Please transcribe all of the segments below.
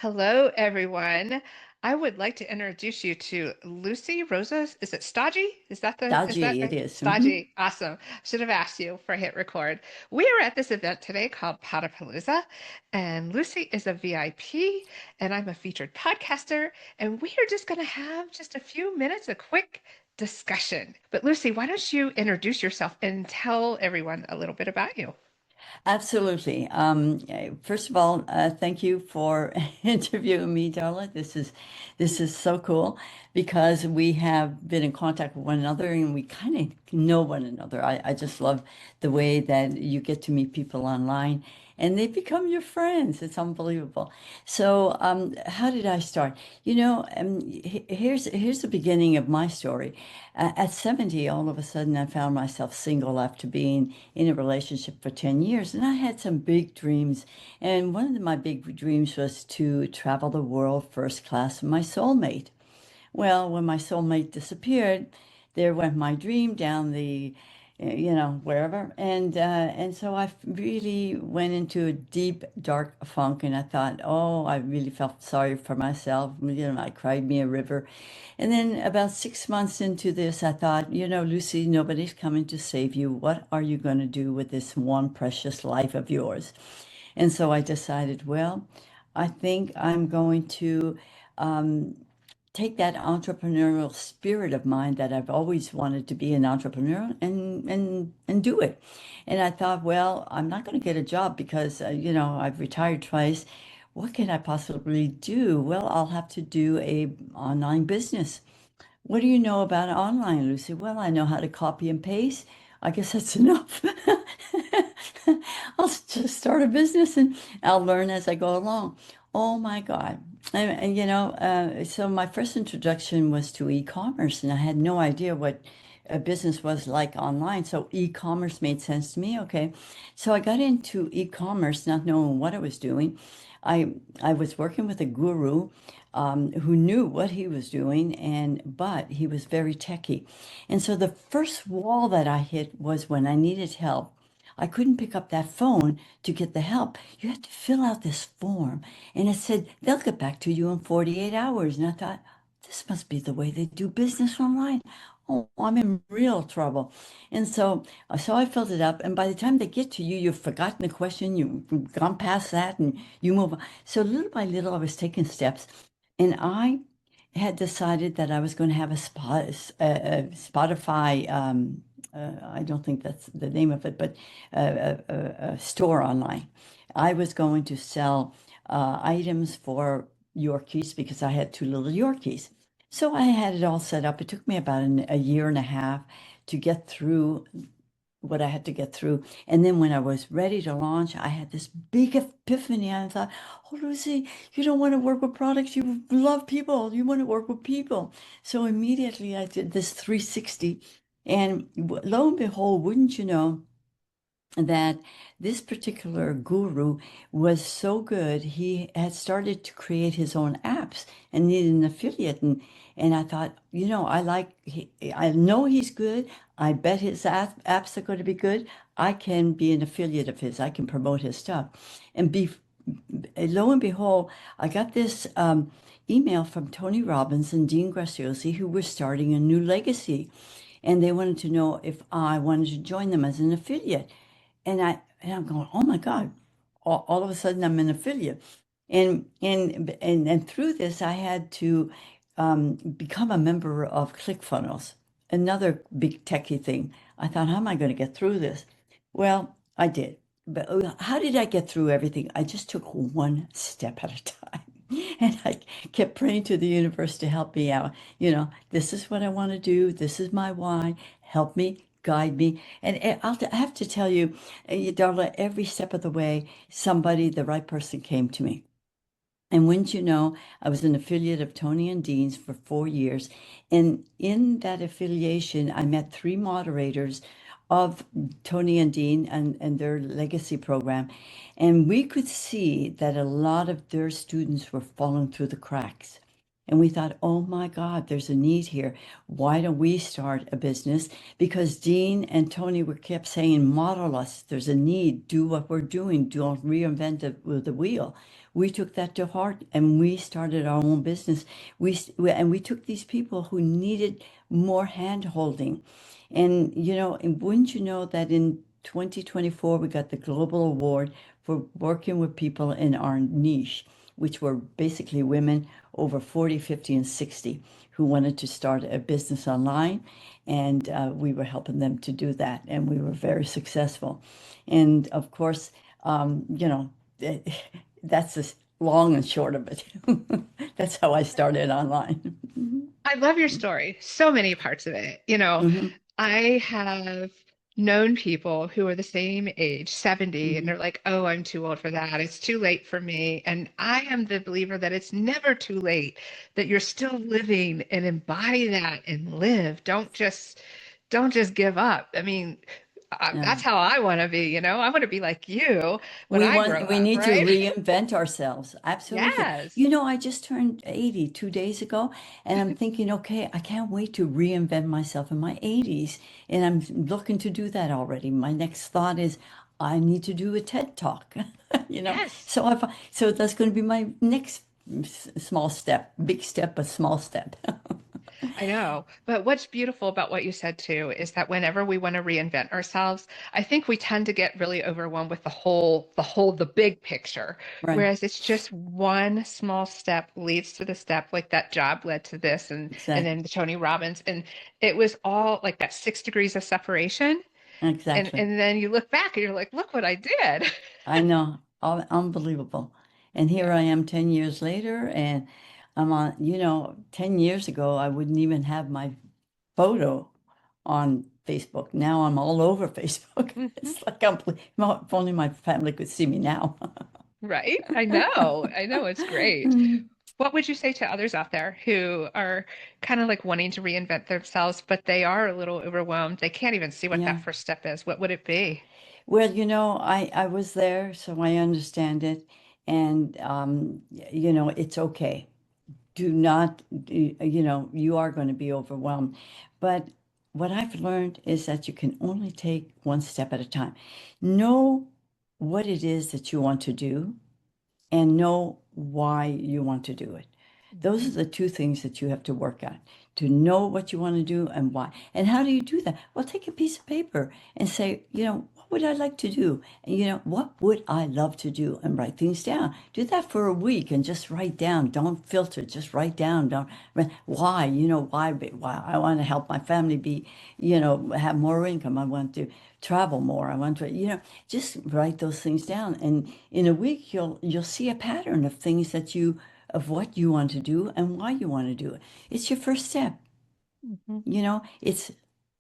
Hello, everyone. I would like to introduce you to Lucie Rosa. Is it Stagi? Is that Dodgy it is. Stagi? Awesome. Should have asked you for hit record. We are at this event today called Potapalooza, and Lucy is a VIP, and I'm a featured podcaster, and we are just going to have just a few minutes, a quick discussion. But Lucy, why don't you introduce yourself and tell everyone a little bit about you? Absolutely. First of all, thank you for interviewing me, Darla. This is so cool because we have been in contact with one another and we kind of know one another. I just love the way that you get to meet people online and they become your friends. It's unbelievable. So, how did I start? Here's the beginning of my story. At 70, all of a sudden, I found myself single after being in a relationship for 10 years. And I had some big dreams. And one of my big dreams was to travel the world first class with my soulmate. Well, when my soulmate disappeared, there went my dream down wherever. And so I really went into a deep, dark funk. And I thought, oh, I really felt sorry for myself. I cried me a river. And then about 6 months into this, I thought, Lucy, nobody's coming to save you. What are you going to do with this one precious life of yours? And so I decided, well, I think I'm going to take that entrepreneurial spirit of mine that I've always wanted to be an entrepreneur and do it. And I thought, well, I'm not going to get a job because I've retired twice. What can I possibly do? Well, I'll have to do a online business. What do you know about online, Lucy? Well, I know how to copy and paste. I guess that's enough. I'll just start a business and I'll learn as I go along. Oh my God. So my first introduction was to e-commerce, and I had no idea what a business was like online. So e-commerce made sense to me. Okay. So I got into e-commerce, not knowing what I was doing. I was working with a guru who knew what he was doing, but he was very techy. And so the first wall that I hit was when I needed help. I couldn't pick up that phone to get the help. You had to fill out this form, and it said they'll get back to you in 48 hours. And I thought, this must be the way they do business online. Oh, I'm in real trouble. And so I filled it up. And by the time they get to you, you've forgotten the question, you've gone past that, and you move on. So little by little, I was taking steps. And I had decided that I was going to have a Spotify, I don't think that's the name of it, but a store online. I was going to sell items for Yorkies because I had two little Yorkies. So I had it all set up. It took me about a year and a half to get through what I had to get through. And then when I was ready to launch, I had this big epiphany. I thought, oh, Lucy, you don't want to work with products. You love people. You want to work with people. So immediately I did this 360. And lo and behold, wouldn't you know, that this particular guru was so good, he had started to create his own apps and needed an affiliate. And I thought, I know he's good. I bet his apps are going to be good. I can be an affiliate of his. I can promote his stuff. And lo and behold, I got this email from Tony Robbins and Dean Graziosi, who were starting a new legacy. And they wanted to know if I wanted to join them as an affiliate. And I'm going, oh my God, all of a sudden I'm an affiliate. And through this, I had to become a member of ClickFunnels, another big techie thing. I thought, how am I going to get through this? Well, I did. But how did I get through everything? I just took one step at a time. And I kept praying to the universe to help me out. This is what I want to do. This is my why. Help me, guide me. And I have to tell you, Darla, every step of the way, the right person came to me. And wouldn't you know, I was an affiliate of Tony and Dean's for 4 years. And in that affiliation, I met three moderators of Tony and Dean and their legacy program. And we could see that a lot of their students were falling through the cracks. And we thought, oh my God, there's a need here. Why don't we start a business? Because Dean and Tony were kept saying, model us. There's a need. Do what we're doing. Don't reinvent the wheel. we took that to heart and we started our own business. And we took these people who needed more hand holding. And, and wouldn't you know that in 2024, we got the Global Award for working with people in our niche, which were basically women over 40, 50, and 60 who wanted to start a business online. And we were helping them to do that. And we were very successful. And of course, eh, that's the long and short of it. That's how I started online. I love your story. So many parts of it. Hmm. I have known people who are the same age, 70, and Hmm. they're like, oh, I'm too old for that. It's too late for me. And I am the believer that it's never too late, that you're still living and embody that and live. Don't just give up. I mean, Yeah. that's how I want to be, I want to be like you when I grow We up, need to right? reinvent ourselves. Absolutely. Yes. I just turned 80 2 days ago, and I'm thinking, okay, I can't wait to reinvent myself in my 80s. And I'm looking to do that already. My next thought is I need to do a TED Talk, Yes. So that's going to be my next small step, big step, but small step. I know. But what's beautiful about what you said too is that whenever we want to reinvent ourselves, I think we tend to get really overwhelmed with the big picture. Right. Whereas it's just one small step leads to the step, like that job led to this and Exactly. then the Tony Robbins. And it was all like that 6 degrees of separation. And Exactly. and then you look back and you're like, look what I did. I know, unbelievable. And here Yeah. I am 10 years later, and I'm on, 10 years ago, I wouldn't even have my photo on Facebook. Now I'm all over Facebook. Mhm. It's like, if only my family could see me now. Right? I know. I know. It's great. Mm. What would you say to others out there who are kind of like wanting to reinvent themselves, but they are a little overwhelmed? They can't even see what Yeah. that first step is. What would it be? Well, I was there, so I understand it. And, it's okay. Do not, you are going to be overwhelmed. But what I've learned is that you can only take one step at a time. Know what it is that you want to do and know why you want to do it. Those are Mhm. the two things that you have to work on, to know what you want to do and why. And how do you do that? Well, take a piece of paper and say, what would I like to do? And, what would I love to do? And write things down. Do that for a week and just write down. Don't filter, just write down. Don't why, why I want to help my family be, have more income. I want to travel more. I want to, just write those things down. And in a week, you'll see a pattern of things of what you want to do and why you want to do it. It's your first step. Mhm. It's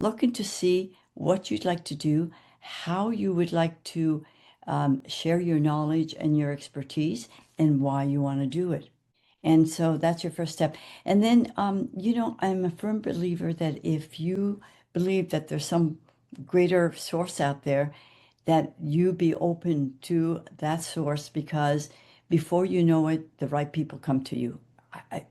looking to see what you'd like to do, how you would like to share your knowledge and your expertise, and why you want to do it. And so that's your first step. And then, I'm a firm believer that if you believe that there's some greater source out there, that you be open to that source because before you know it, the right people come to you.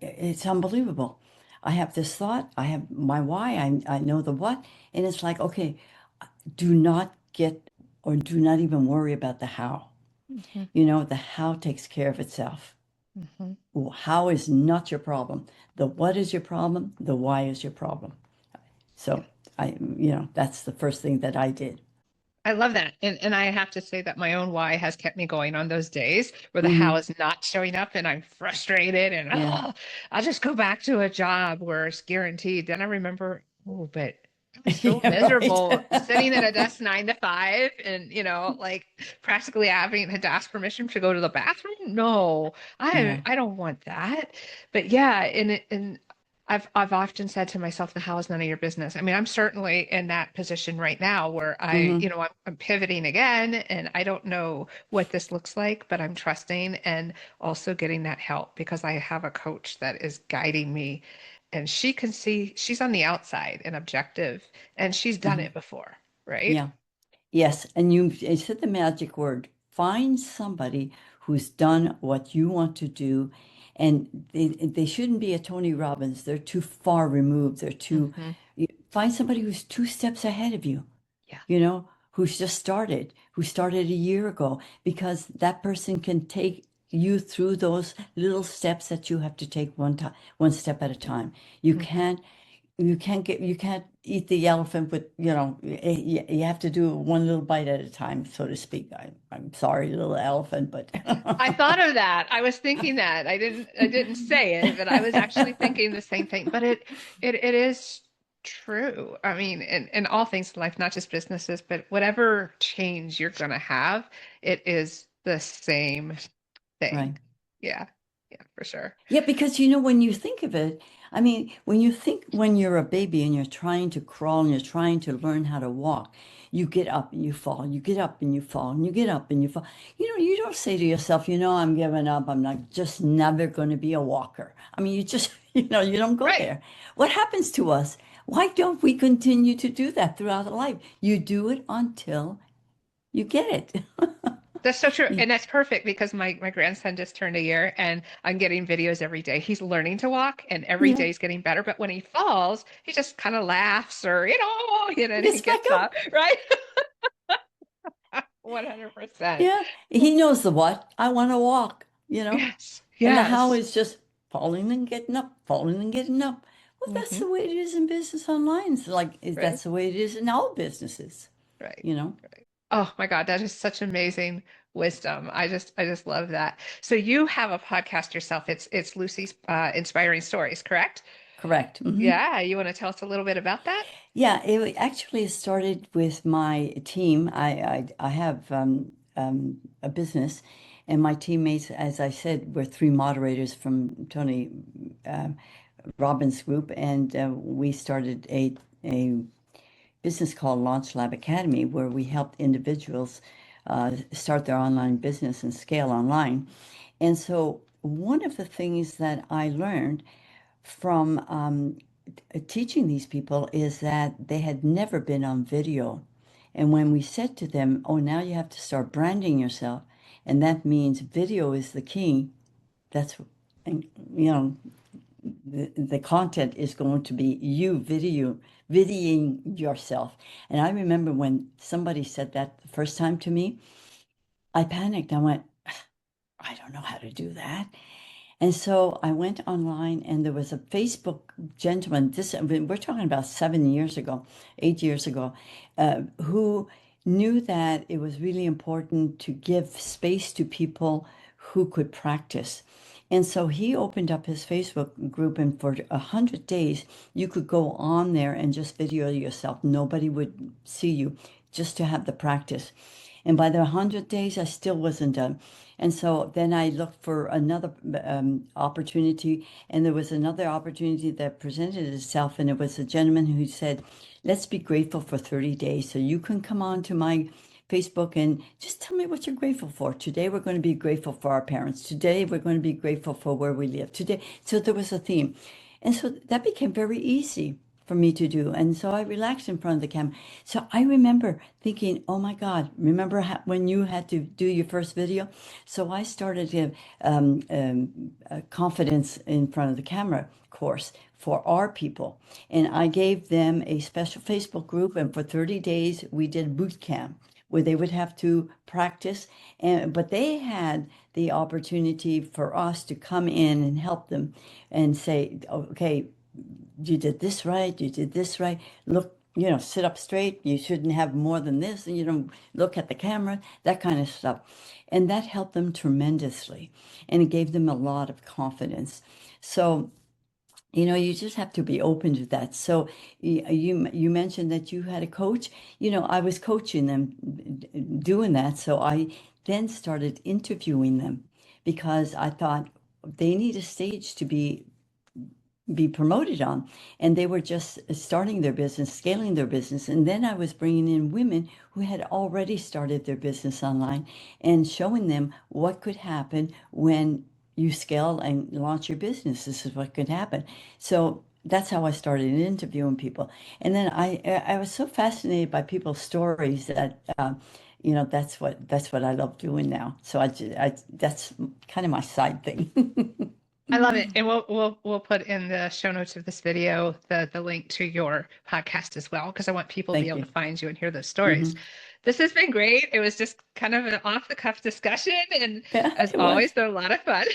It's unbelievable. I have this thought, I have my why, I know the what, and it's like, okay, do not get or do not even worry about the how. Mhm. The how takes care of itself. Mhm. How is not your problem. The what is your problem. The why is your problem. Yeah. So that's the first thing that I did. I love that. And I have to say that my own why has kept me going on those days where the how Hmm. is not showing up and I'm frustrated and Yeah. oh, I'll just go back to a job where it's guaranteed. Then I remember, oh, but I was so Yeah, right. miserable sitting at a desk 9 to 5 and, like practically having to ask permission to go to the bathroom. No, I Yeah. I don't want that. But yeah, and I've often said to myself, the how is none of your business. I mean, I'm certainly in that position right now where Hmm. I'm pivoting again and I don't know what this looks like, but I'm trusting and also getting that help because I have a coach that is guiding me and she can see she's on the outside and objective and she's done Hmm. it before, right? Yeah. Yes. And you said the magic word. Find somebody who's done what you want to do. And they shouldn't be a Tony Robbins. They're too far removed. Hmm. Find somebody who's 2 steps ahead of you, Yeah. who started a year ago, because that person can take you through those little steps that you have to take one step at a time. You Hmm. can't you can't eat the elephant with, you have to do one little bite at a time, so to speak. I'm sorry, little elephant, but I thought of that. I was thinking that. I didn't say it, but I was actually thinking the same thing. But it is true. I mean, in all things in life, not just businesses, but whatever change you're gonna have, it is the same thing. right. Yeah. Yeah, for sure. Yeah, because when you think of it, I mean, when you're a baby and you're trying to crawl and you're trying to learn how to walk, you get up and you fall, you get up and you fall, and you get up and you fall. You don't say to yourself, I'm giving up, I'm not just never going to be a walker. I mean, you just, you don't go Right. there. What happens to us? Why don't we continue to do that throughout life? You do it until you get it. That's so true. Yeah. And that's perfect because my grandson just turned a year and I'm getting videos every day. He's learning to walk and every Yeah. day he's getting better. But when he falls, he just kind of laughs or, and he Gets back gets up. up, right? 100%. Yeah, he knows the what. I want to walk. Yes. And the how Yes. is just falling and getting up, falling and getting up. Well, that's Hmm. the way it is in business online. It's like Right. that's the way it is in all businesses, Right. you know. Right. Oh my God, that is such amazing wisdom. I just love that. So you have a podcast yourself. It's Lucy's Inspiring Stories, correct? Correct. Yeah. You want to tell us a little bit about that? Yeah, it actually started with my team. I have a business, and my teammates, as I said, were three moderators from Tony Robbins' group, and we started a business called Launch Lab Academy, where we helped individuals start their online business and scale online. And so, one of the things that I learned from teaching these people is that they had never been on video. And when we said to them, oh, now you have to start branding yourself, and that means video is the key, that's, and, you know, the content is going to be you videoing yourself. And I remember when somebody said that the first time to me, I panicked. I went, I don't know how to do that. And so I went online, and there was a Facebook gentleman, I mean, we're talking about 7 years ago, 8 years ago, who knew that it was really important to give space to people who could practice. And so he opened up his Facebook group, and for 100 days, you could go on there and just video yourself. Nobody would see you, just to have the practice. And by the 100 days, I still wasn't done. And so then I looked for another opportunity, and there was another opportunity that presented itself. And it was a gentleman who said, let's be grateful for 30 days. So you can come on to my Facebook and just tell me what you're grateful for. Today, we're going to be grateful for our parents. Today, we're going to be grateful for where we live. Today, so there was a theme. And so that became very easy for me to do. And so I relaxed in front of the camera. So I remember thinking, oh my God, remember when you had to do your first video? So I started a confidence in front of the camera course for our people. And I gave them a special Facebook group. And for 30 days, we did boot camp where they would have to practice. But they had the opportunity for us to come in and help them and say, okay, you did this right, you did this right. Look, sit up straight. You shouldn't have more than this. And, look at the camera, that kind of stuff. And that helped them tremendously. And it gave them a lot of confidence. So, you just have to be open to that. So you mentioned that you had a coach. I was coaching them doing that. So I then started interviewing them because I thought they need a stage to be promoted on. And they were just starting their business, scaling their business. And then I was bringing in women who had already started their business online and showing them what could happen when you scale and launch your business. This is what could happen. So that's how I started interviewing people. And then I was so fascinated by people's stories that that's what I love doing now. So that's kind of my side thing. I love it. And we'll put in the show notes of this video the link to your podcast as well, because I want people to be Thank able you. to find you and hear those stories. Hmm. This has been great. It was just kind of an off-the-cuff discussion, and Yeah, as it always, was. they're a lot of fun.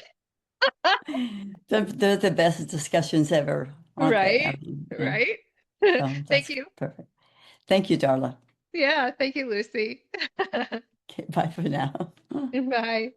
They're the best discussions ever, aren't they? I Right? mean, yeah. Right? So Thank that's you. perfect. Thank you, Darla. Yeah, thank you, Lucy. Okay, bye for now. Bye.